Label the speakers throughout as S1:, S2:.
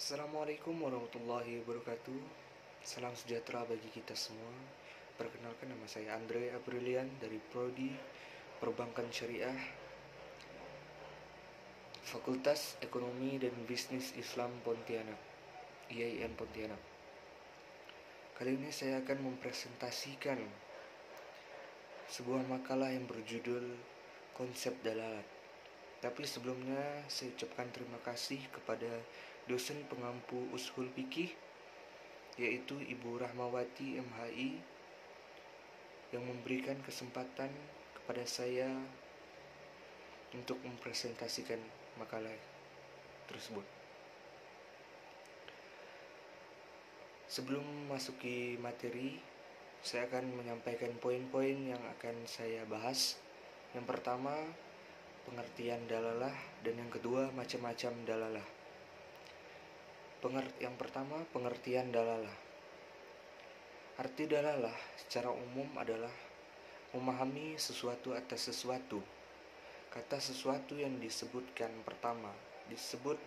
S1: Assalamualaikum warahmatullahi wabarakatuh. Salam sejahtera bagi kita semua. Perkenalkan, nama saya Andre Aprilian dari Prodi Perbankan Syariah, Fakultas Ekonomi dan Bisnis Islam Pontianak, IAIN Pontianak. Kali ini saya akan mempresentasikan sebuah makalah yang berjudul Konsep Dalalat. Tapi sebelumnya saya ucapkan terima kasih kepada dosen pengampu Ushul Fikih, yaitu Ibu Rahmawati MHI, yang memberikan kesempatan kepada saya untuk mempresentasikan makalah tersebut. Sebelum memasuki materi, saya akan menyampaikan poin-poin yang akan saya bahas. Yang pertama, pengertian dalalah, dan yang kedua, macam-macam dalalah. Yang pertama, pengertian dalalah. Arti dalalah secara umum adalah memahami sesuatu atas sesuatu. Kata sesuatu yang disebutkan pertama disebut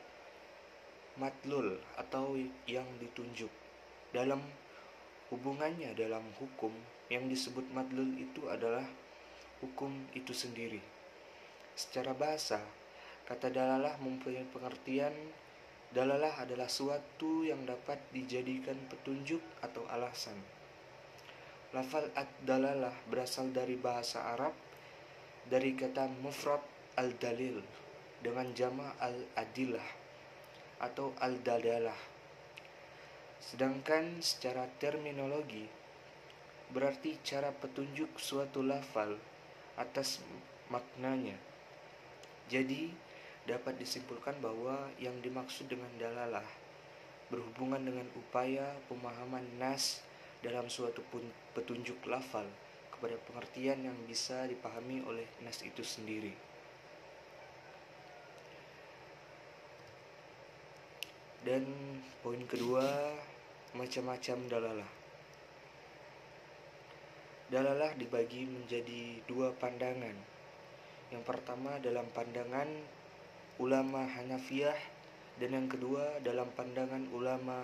S1: madlul atau yang ditunjuk. Dalam hubungannya dalam hukum, yang disebut madlul itu adalah hukum itu sendiri. Secara bahasa, kata dalalah mempunyai pengertian. Dalalah adalah suatu yang dapat dijadikan petunjuk atau alasan. Lafal ad-dalalah berasal dari bahasa Arab, dari kata mufrad al-dalil dengan jama' al-adilah atau al-dalalah. Sedangkan secara terminologi berarti cara petunjuk suatu lafal atas maknanya. Jadi dapat disimpulkan bahwa yang dimaksud dengan dalalah berhubungan dengan upaya pemahaman nas dalam suatu petunjuk lafal kepada pengertian yang bisa dipahami oleh nas itu sendiri. Dan poin kedua, macam-macam dalalah. Dalalah dibagi menjadi dua pandangan. Yang pertama dalam pandangan ulama Hanafiyah, dan yang kedua dalam pandangan ulama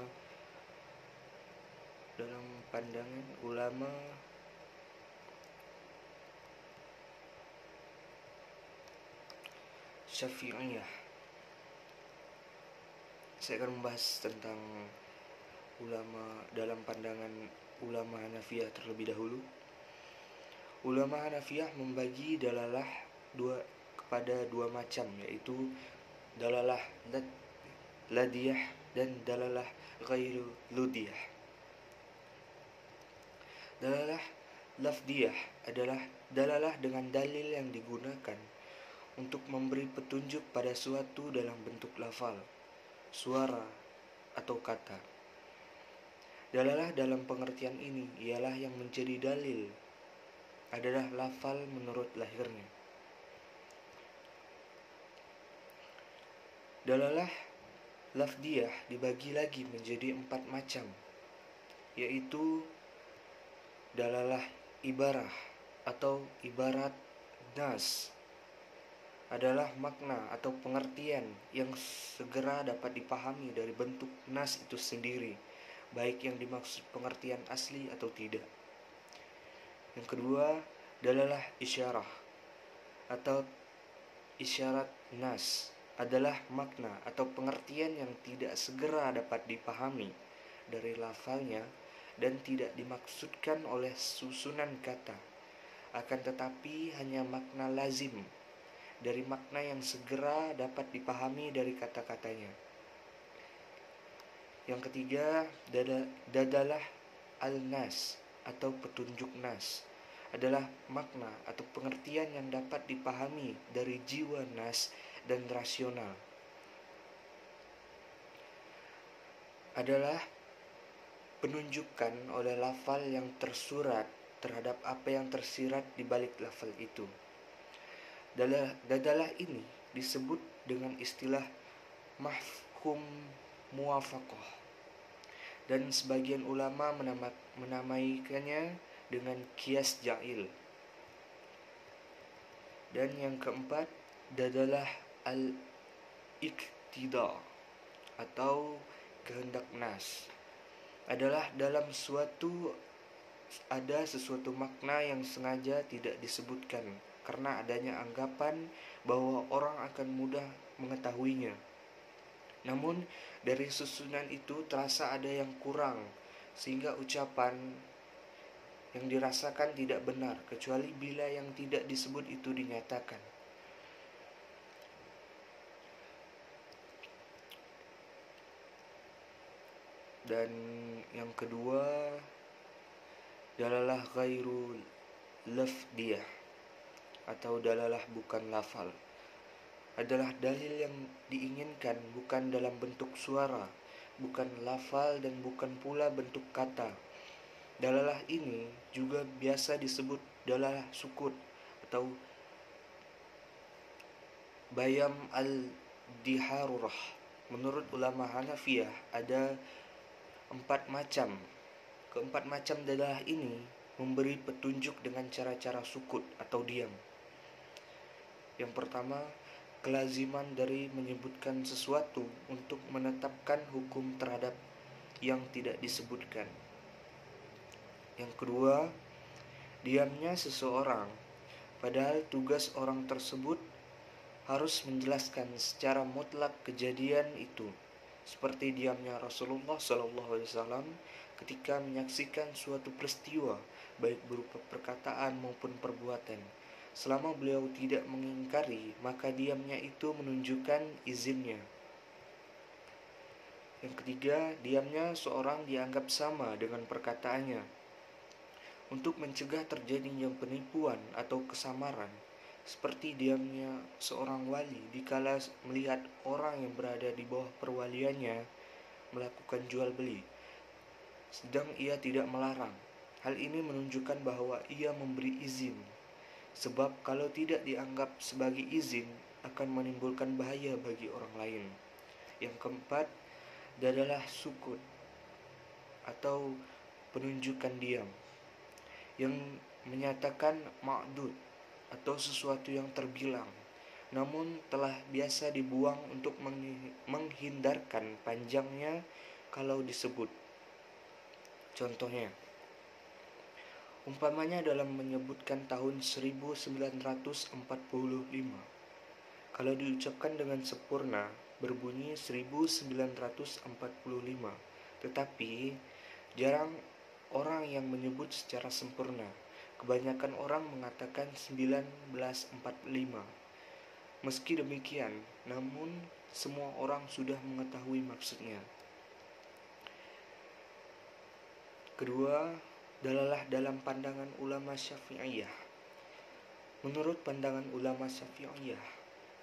S1: Syafi'iyah. Saya akan membahas tentang ulama dalam pandangan ulama Hanafiyah terlebih dahulu. Ulama Hanafiyah membagi dalalah kepada dua macam, yaitu dalalah ladiyah dan dalalah ghairu ludiyah. Dalalah lafdiyah adalah dalalah dengan dalil yang digunakan untuk memberi petunjuk pada suatu dalam bentuk lafal, suara, atau kata. Dalalah dalam pengertian ini ialah yang menjadi dalil adalah lafal menurut lahirnya. Dalalah lafdiyah dibagi lagi menjadi 4 macam, yaitu dalalah ibarah atau ibarat nas, adalah makna atau pengertian yang segera dapat dipahami dari bentuk nas itu sendiri, baik yang dimaksud pengertian asli atau tidak. Yang kedua, dalalah isyarah atau isyarat nas, adalah makna atau pengertian yang tidak segera dapat dipahami dari lafalnya dan tidak dimaksudkan oleh susunan kata, akan tetapi hanya makna lazim dari makna yang segera dapat dipahami dari kata-katanya. Yang ketiga, dadalah al-nas atau petunjuk nas, adalah makna atau pengertian yang dapat dipahami dari jiwa nas dan rasional. Adalah penunjukan oleh lafal yang tersurat terhadap apa yang tersirat di balik lafal itu. Dadalah ini disebut dengan istilah mafhum muwafaqah, dan sebagian ulama menamaikannya dengan kias ja'il. Dan yang keempat, dadalah al-iktida atau kehendak nas adalah ada sesuatu makna yang sengaja tidak disebutkan karena adanya anggapan bahwa orang akan mudah mengetahuinya. Namun dari susunan itu terasa ada yang kurang, sehingga ucapan yang dirasakan tidak benar kecuali bila yang tidak disebut itu dinyatakan. Dan yang kedua, dalalah ghairu lafdiyah atau dalalah bukan lafal adalah dalil yang diinginkan bukan dalam bentuk suara, bukan lafal dan bukan pula bentuk kata. Dalalah ini juga biasa disebut dalalah sukut atau bayam al-diharurah. Menurut ulama Hanafiyah ada 4 macam. Keempat macam dalalah ini memberi petunjuk dengan cara-cara sukut atau diam. Yang pertama, kelaziman dari menyebutkan sesuatu untuk menetapkan hukum terhadap yang tidak disebutkan. Yang kedua, diamnya seseorang, padahal tugas orang tersebut harus menjelaskan secara mutlak kejadian itu, seperti diamnya Rasulullah SAW ketika menyaksikan suatu peristiwa, baik berupa perkataan maupun perbuatan. Selama beliau tidak mengingkari, maka diamnya itu menunjukkan izinnya. Yang ketiga, diamnya seorang dianggap sama dengan perkataannya. Untuk mencegah terjadinya penipuan atau kesamaran, seperti diamnya seorang wali dikala melihat orang yang berada di bawah perwaliannya melakukan jual beli, sedang ia tidak melarang. Hal ini menunjukkan bahwa ia memberi izin, sebab kalau tidak dianggap sebagai izin akan menimbulkan bahaya bagi orang lain. Yang keempat adalah sukut atau penunjukan diam yang menyatakan ma'dud atau sesuatu yang terbilang, namun telah biasa dibuang untuk menghindarkan panjangnya kalau disebut. Contohnya, umpamanya dalam menyebutkan tahun 1945, kalau diucapkan dengan sempurna berbunyi 1945, tetapi jarang orang yang menyebut secara sempurna. Kebanyakan orang mengatakan 1945. Meski demikian, namun semua orang sudah mengetahui maksudnya. Kedua, dalalah dalam pandangan ulama Syafi'iyah. Menurut pandangan ulama Syafi'iyah,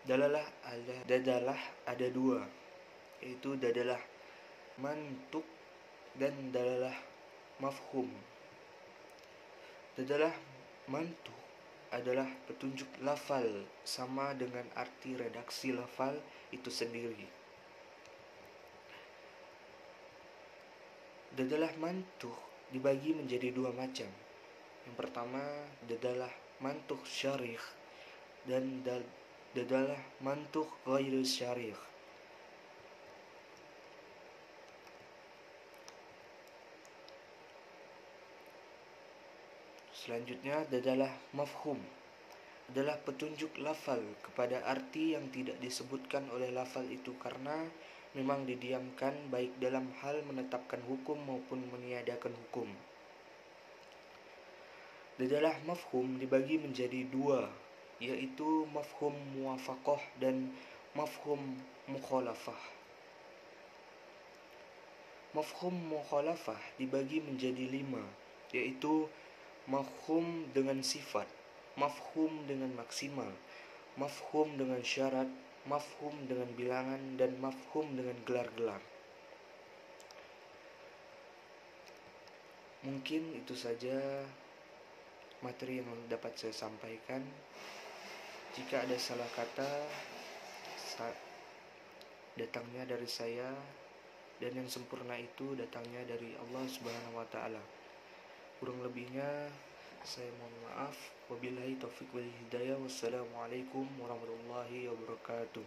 S1: dalalah ada dua, yaitu dalalah mantuk dan dalalah mafhum. Dalalah mantuk adalah petunjuk lafal sama dengan arti redaksi lafal itu sendiri. Dalalah mantuk dibagi menjadi 2 macam. Yang pertama, dalalah mantuk syarih dan dalalah mantuk ghairu syarih. Selanjutnya adalah mafhum, adalah petunjuk lafal kepada arti yang tidak disebutkan oleh lafal itu karena memang didiamkan baik dalam hal menetapkan hukum maupun meniadakan hukum. Dalalah mafhum dibagi menjadi 2, yaitu mafhum muwafaqah dan mafhum mukhalafah. Mafhum mukhalafah dibagi menjadi 5, yaitu mafhum dengan sifat, mafhum dengan maksimal, mafhum dengan syarat, mafhum dengan bilangan, dan mafhum dengan gelar-gelar. Mungkin itu saja materi yang dapat saya sampaikan. Jika ada salah kata, datangnya dari saya, dan yang sempurna itu datangnya dari Allah Subhanahu wa Ta'ala. Kurang lebihnya saya mohon maaf. Wabillahi taufiq wal hidayah. Wassalamualaikum warahmatullahi wabarakatuh.